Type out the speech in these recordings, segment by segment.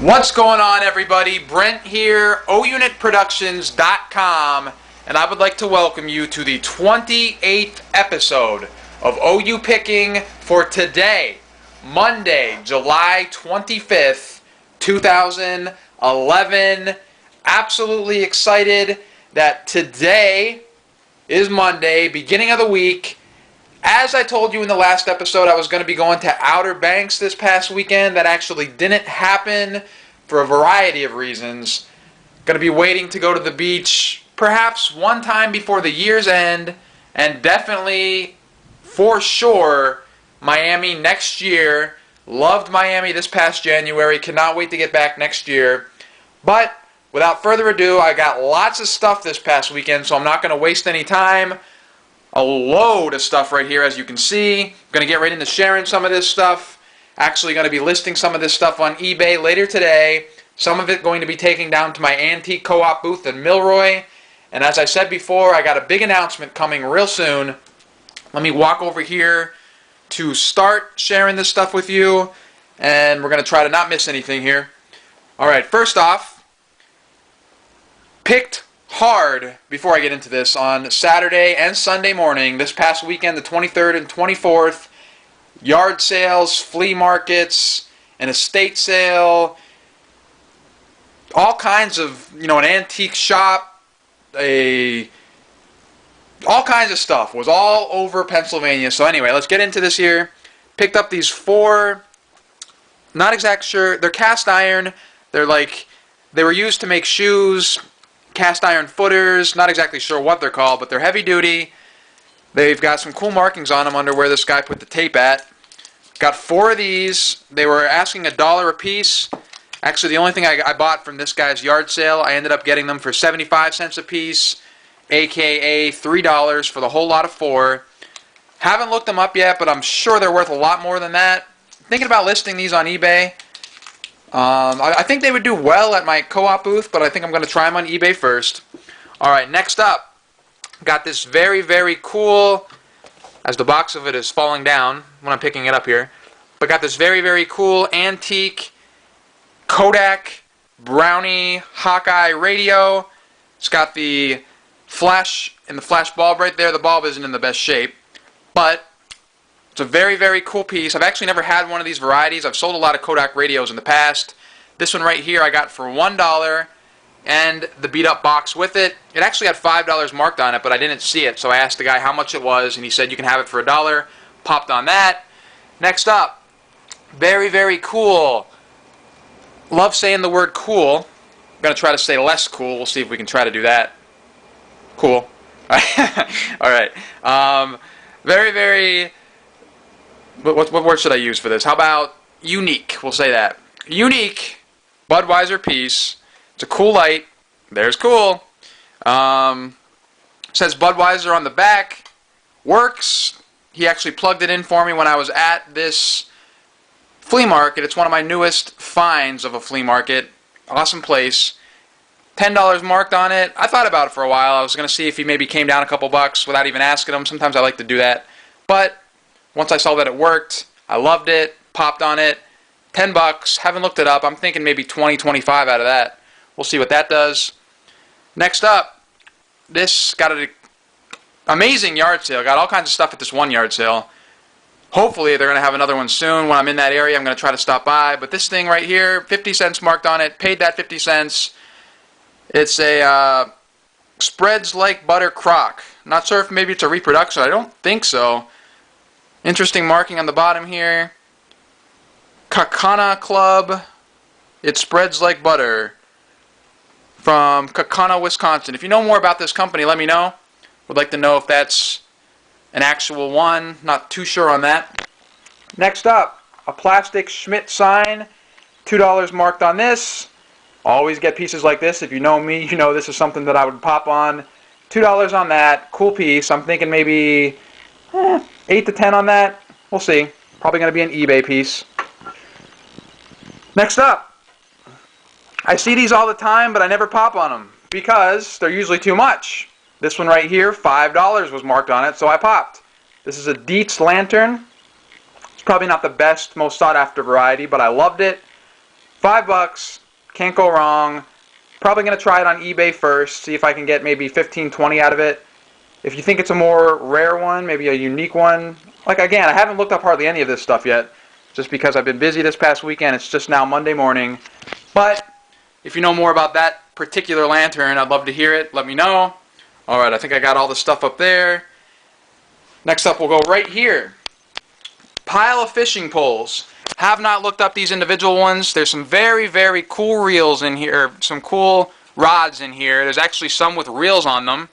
What's going on, everybody? Brent here, OUnitProductions.com, and I would like to welcome you to the 28th episode of OU Picking for today, Monday, July 25th, 2011. Absolutely excited that today is Monday, beginning of the week. As I told you in the last episode, I was going to be going to Outer Banks this past weekend. That actually didn't happen for a variety of reasons. Going to be waiting to go to the beach perhaps one time before the year's end, and definitely, for sure, Miami next year. Loved Miami this past January. Cannot wait to get back next year. But without further ado, I got lots of stuff this past weekend, so I'm not going to waste any time. A load of stuff right here, as you can see. I'm going to get right into sharing some of this stuff. Actually going to be listing some of this stuff on eBay later today. Some of it going to be taken down to my antique co-op booth in Milroy. And as I said before, I got a big announcement coming real soon. Let me walk over here to start sharing this stuff with you. And we're going to try to not miss anything here. Alright, first off, picked hard, before I get into this, on Saturday and Sunday morning, this past weekend, the 23rd and 24th, yard sales, flea markets, an estate sale, all kinds of, an antique shop, all kinds of stuff was all over Pennsylvania. So anyway, let's get into this here. Picked up these four, not exact sure, they're cast iron, they were used to make shoes, cast iron footers, not exactly sure what they're called, but they're heavy duty. They've got some cool markings on them under where this guy put the tape at. Got four of these. They were asking $1 a piece. Actually, the only thing I bought from this guy's yard sale, I ended up getting them for 75 cents a piece, aka $3 for the whole lot of four. Haven't looked them up yet, but I'm sure they're worth a lot more than that. Thinking about listing these on eBay. I think they would do well at my co-op booth, but I think I'm going to try them on eBay first. Alright, next up, got this very, very cool, as the box of it is falling down when I'm picking it up here, but got this very, very cool antique Kodak Brownie Hawkeye radio. It's got the flash and the flash bulb right there. The bulb isn't in the best shape, but it's a very, very cool piece. I've actually never had one of these varieties. I've sold a lot of Kodak radios in the past. This one right here I got for $1 and the beat up box with it. It actually had $5 marked on it, but I didn't see it, so I asked the guy how much it was, and he said you can have it for $1. Popped on that. Next up, very, very cool. Love saying the word cool. I'm going to try to say less cool. We'll see if we can try to do that. Cool. Alright. Very, very... What word should I use for this? How about unique? We'll say that. Unique Budweiser piece. It's a cool light. There's cool. Says Budweiser on the back. Works. He actually plugged it in for me when I was at this flea market. It's one of my newest finds of a flea market. Awesome place. $10 marked on it. I thought about it for a while. I was going to see if he maybe came down a couple bucks without even asking him. Sometimes I like to do that. But once I saw that it worked, I loved it, popped on it, 10 bucks, haven't looked it up. I'm thinking maybe 20, 25 out of that. We'll see what that does. Next up, this got an amazing yard sale. Got all kinds of stuff at this one yard sale. Hopefully they're going to have another one soon. When I'm in that area, I'm going to try to stop by. But this thing right here, 50 cents marked on it, paid that 50 cents. It's a spreads like butter crock. Not sure if maybe it's a reproduction. I don't think so. Interesting marking on the bottom here. Kakana Club. It spreads like butter. From Kakana, Wisconsin. If you know more about this company, let me know. Would like to know if that's an actual one. Not too sure on that. Next up, a plastic Schmidt Sign. $2 marked on this. Always get pieces like this. If you know me, you know this is something that I would pop on. $2 on that. Cool piece. I'm thinking maybe 8 to 10 on that. We'll see. Probably going to be an eBay piece. Next up, I see these all the time, but I never pop on them because they're usually too much. This one right here, $5 was marked on it, so I popped. This is a Dietz Lantern. It's probably not the best, most sought after variety, but I loved it. $5. Can't go wrong. Probably going to try it on eBay first. See if I can get maybe 15, 20 out of it. If you think it's a more rare one, maybe a unique one. Like, again, I haven't looked up hardly any of this stuff yet. Just because I've been busy this past weekend. It's just now Monday morning. But if you know more about that particular lantern, I'd love to hear it. Let me know. Alright, I think I got all the stuff up there. Next up, we'll go right here. Pile of fishing poles. Have not looked up these individual ones. There's some very, very cool reels in here. Some cool rods in here. There's actually some with reels on them.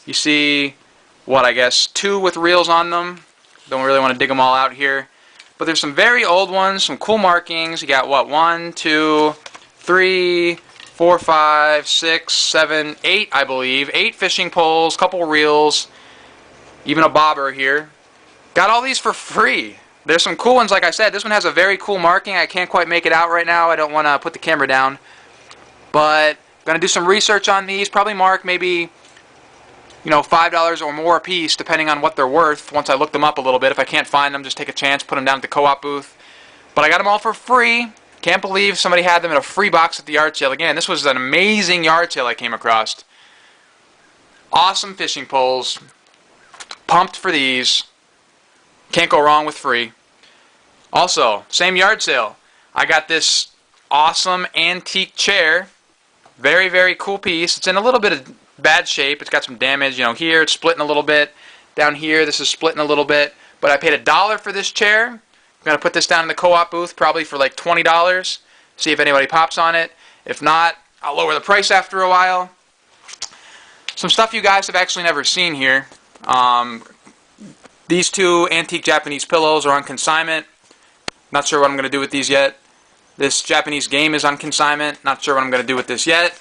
You see, what, I guess, 2 with reels on them. Don't really want to dig them all out here. But there's some very old ones, some cool markings. You got, what, 1, 2, 3, 4, 5, 6, 7, 8, I believe. 8 fishing poles, couple reels, even a bobber here. Got all these for free. There's some cool ones, like I said. This one has a very cool marking. I can't quite make it out right now. I don't want to put the camera down. But I'm going to do some research on these. Probably mark maybe, you know, $5 or more a piece, depending on what they're worth. Once I look them up a little bit. If I can't find them, just take a chance, put them down at the co-op booth. But I got them all for free. Can't believe somebody had them in a free box at the yard sale. Again, this was an amazing yard sale I came across. Awesome fishing poles. Pumped for these. Can't go wrong with free. Also, same yard sale. I got this awesome antique chair. Very, very cool piece. It's in a little bit of bad shape. It's got some damage. You know, here it's splitting a little bit. Down here, this is splitting a little bit. But I paid $1 for this chair. I'm going to put this down in the co-op booth, probably for like $20. See if anybody pops on it. If not, I'll lower the price after a while. Some stuff you guys have actually never seen here. These 2 antique Japanese pillows are on consignment. Not sure what I'm going to do with these yet. This Japanese game is on consignment. Not sure what I'm going to do with this yet.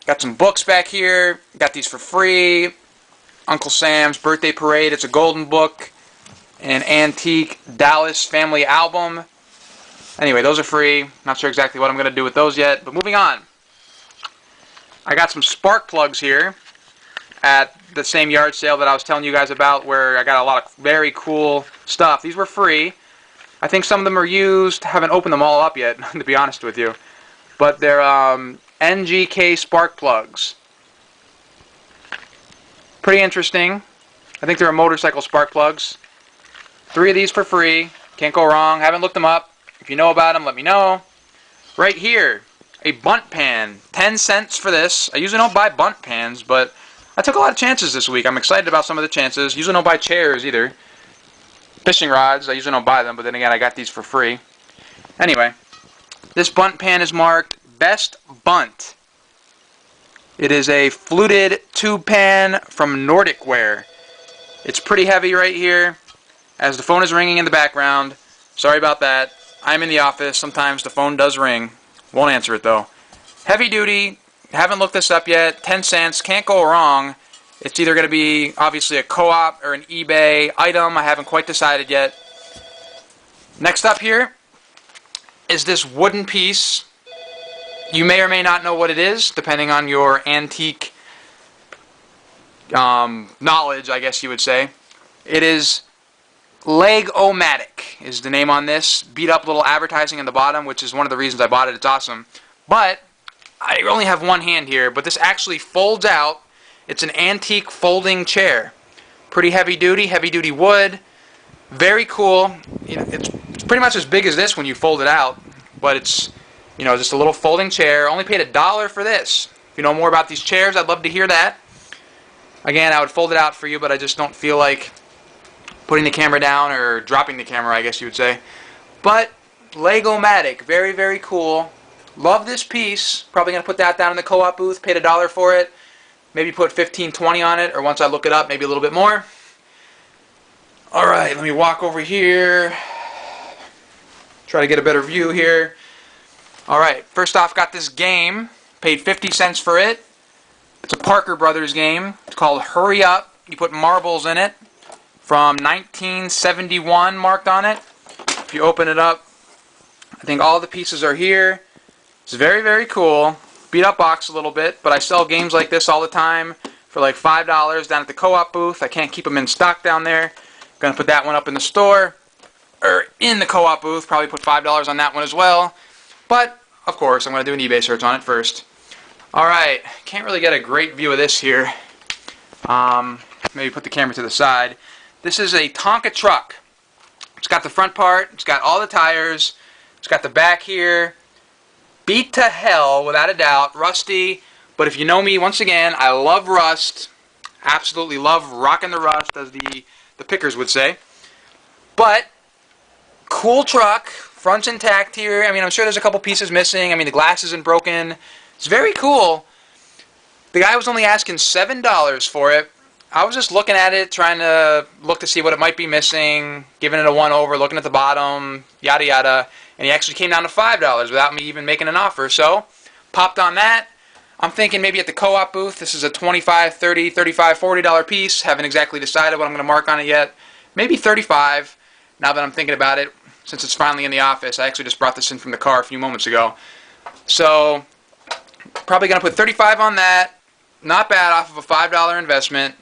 Got some books back here. Got these for free. Uncle Sam's Birthday Parade. It's a golden book. An antique Dallas family album. Anyway, those are free. Not sure exactly what I'm going to do with those yet. But moving on. I got some spark plugs here at the same yard sale that I was telling you guys about, where I got a lot of very cool stuff. These were free. I think some of them are used. Haven't opened them all up yet, to be honest with you. But they're NGK spark plugs. Pretty interesting. I think they're motorcycle spark plugs. 3 of these for free. Can't go wrong. Haven't looked them up. If you know about them, let me know. Right here, a Bundt Pan. 10 cents for this. I usually don't buy Bundt Pans, but I took a lot of chances this week. I'm excited about some of the chances. Usually don't buy chairs either. Fishing rods, I usually don't buy them, but then again, I got these for free. Anyway, this Bundt Pan is marked Best Bundt. It is a fluted tube pan from Nordic Ware. It's pretty heavy right here, as the phone is ringing in the background. Sorry about that. I'm in the office. Sometimes the phone does ring. Won't answer it though. Heavy duty. Haven't looked this up yet. 10 cents. Can't go wrong. It's either going to be, obviously, a co-op or an eBay item. I haven't quite decided yet. Next up here is this wooden piece. You may or may not know what it is, depending on your antique knowledge, I guess you would say. It is Leg-O-Matic is the name on this. Beat up little advertising in the bottom, which is one of the reasons I bought it. It's awesome. But I only have one hand here, but this actually folds out. It's an antique folding chair. Pretty heavy duty wood. Very cool. You know, it's pretty much as big as this when you fold it out, but it's, you know, just a little folding chair. Only paid $1 for this. If you know more about these chairs, I'd love to hear that. Again, I would fold it out for you, but I just don't feel like putting the camera down or dropping the camera, I guess you would say. But Leg-O-Matic, very, very cool. Love this piece. Probably going to put that down in the co-op booth. Paid $1 for it. Maybe put 15, 20 on it, or once I look it up, maybe a little bit more. Alright, let me walk over here. Try to get a better view here. Alright, first off, got this game. Paid 50 cents for it. It's a Parker Brothers game. It's called Hurry Up. You put marbles in it. From 1971 marked on it. If you open it up, I think all the pieces are here. It's very, very cool. Beat up box a little bit, but I sell games like this all the time for like $5 down at the co-op booth. I can't keep them in stock down there. Gonna put that one up in the store, or in the co-op booth. Probably put $5 on that one as well. But of course, I'm going to do an eBay search on it first. Alright, can't really get a great view of this here. Maybe put the camera to the side. This is a Tonka Truck. It's got the front part, it's got all the tires, it's got the back here. Beat to hell, without a doubt. Rusty, but if you know me, once again, I love rust. Absolutely love rocking the rust, as the pickers would say. But, cool truck. Front's intact here. I mean, I'm sure there's a couple pieces missing. I mean, the glass isn't broken. It's very cool. The guy was only asking $7 for it. I was just looking at it, trying to look to see what it might be missing, giving it a one-over, looking at the bottom, yada yada. And he actually came down to $5 without me even making an offer. So, popped on that. I'm thinking maybe at the co-op booth, this is a $25, $30, $35, $40 piece. Haven't exactly decided what I'm going to mark on it yet. Maybe $35, now that I'm thinking about it, since it's finally in the office. I actually just brought this in from the car a few moments ago. So, probably going to put $35 on that. Not bad off of a $5 investment.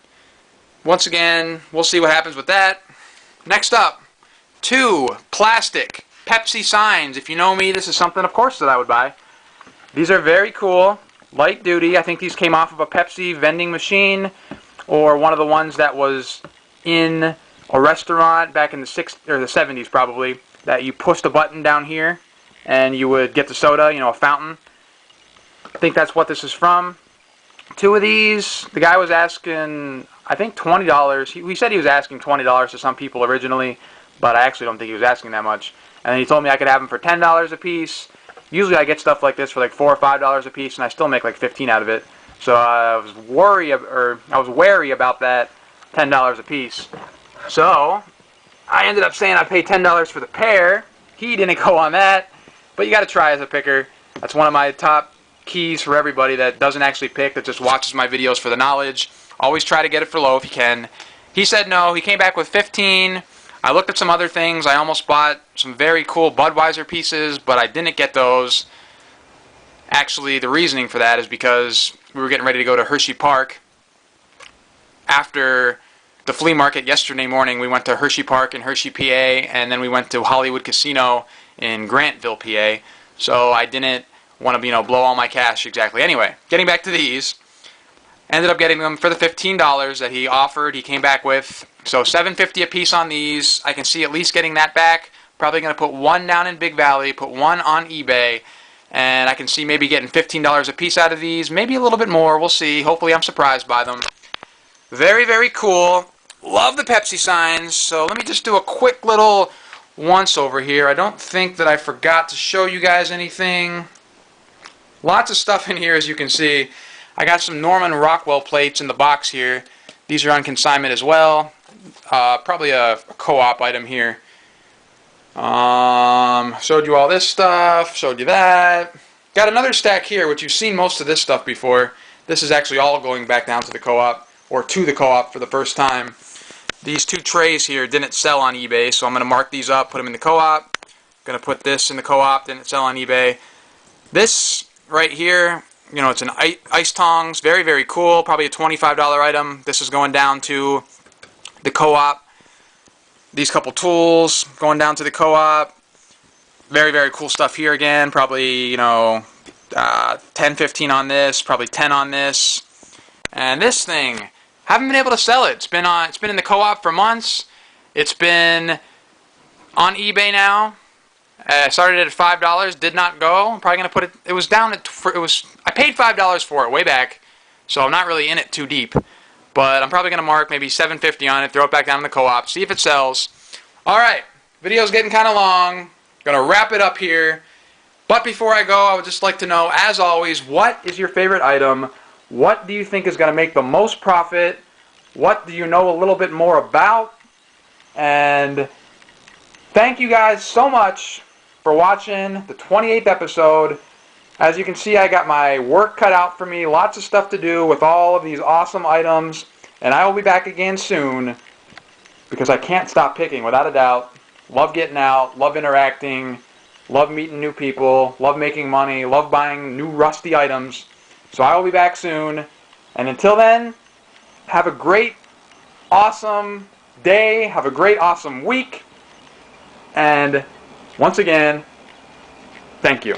Once again, we'll see what happens with that. Next up, 2 plastic Pepsi signs. If you know me, this is something, of course, that I would buy. These are very cool. Light duty. I think these came off of a Pepsi vending machine or one of the ones that was in a restaurant back in the 60s or the 70s probably, that you pushed a button down here and you would get the soda, you know, a fountain. I think that's what this is from. 2 of these, the guy was asking, I think $20. He said he was asking $20 to some people originally, but I actually don't think he was asking that much. And then he told me I could have them for $10 a piece. Usually I get stuff like this for like $4 or $5 a piece, and I still make like 15 out of it. So I was wary about that $10 a piece. So I ended up saying I'd pay $10 for the pair. He didn't go on that, but you got to try as a picker. That's one of my top keys for everybody that doesn't actually pick, that just watches my videos for the knowledge. Always try to get it for low if you can. He said no. He came back with 15. I looked at some other things. I almost bought some very cool Budweiser pieces, but I didn't get those. Actually, the reasoning for that is because we were getting ready to go to Hershey Park. After the flea market yesterday morning, we went to Hershey Park in Hershey, PA, and then we went to Hollywood Casino in Grantville, PA. So I didn't want to, blow all my cash exactly. Anyway, getting back to these. Ended up getting them for the $15 that he offered. He came back with, so $7.50 a piece on these. I can see at least getting that back. Probably going to put 1 down in Big Valley, put 1 on eBay, and I can see maybe getting $15 a piece out of these. Maybe a little bit more. We'll see. Hopefully I'm surprised by them. Very, very cool. Love the Pepsi signs. So let me just do a quick little once over here. I don't think that I forgot to show you guys anything. Lots of stuff in here, as you can see. I got some Norman Rockwell plates in the box here. These are on consignment as well. Probably a co-op item here. Showed you all this stuff. Showed you that. Got another stack here, which you've seen most of this stuff before. This is actually all going back down to the co-op, or to the co-op for the first time. These 2 trays here didn't sell on eBay, so I'm going to mark these up, put them in the co-op. Going to put this in the co-op, didn't sell on eBay. This right here, it's an ice tongs, very, very cool, probably a $25 item. This is going down to the co-op. These couple tools going down to the co-op. Very, very cool stuff here again, probably, 10, 15 on this, probably 10 on this. And this thing, haven't been able to sell it. It's been in the co-op for months. It's been on eBay now. I started it at $5, did not go. I'm probably going to put it, it was down at, I paid $5 for it way back, so I'm not really in it too deep. But I'm probably going to mark maybe $7.50 on it, throw it back down in the co-op, see if it sells. Alright, video's getting kind of long. Going to wrap it up here. But before I go, I would just like to know, as always, what is your favorite item? What do you think is going to make the most profit? What do you know a little bit more about? And thank you guys so much for watching the 28th episode. As you can see, I got my work cut out for me. Lots of stuff to do with all of these awesome items. And I will be back again soon, because I can't stop picking, without a doubt. Love getting out, love interacting, love meeting new people, love making money, love buying new rusty items. So I will be back soon. And until then, have a great, awesome day. Have a great, awesome week. And once again, thank you.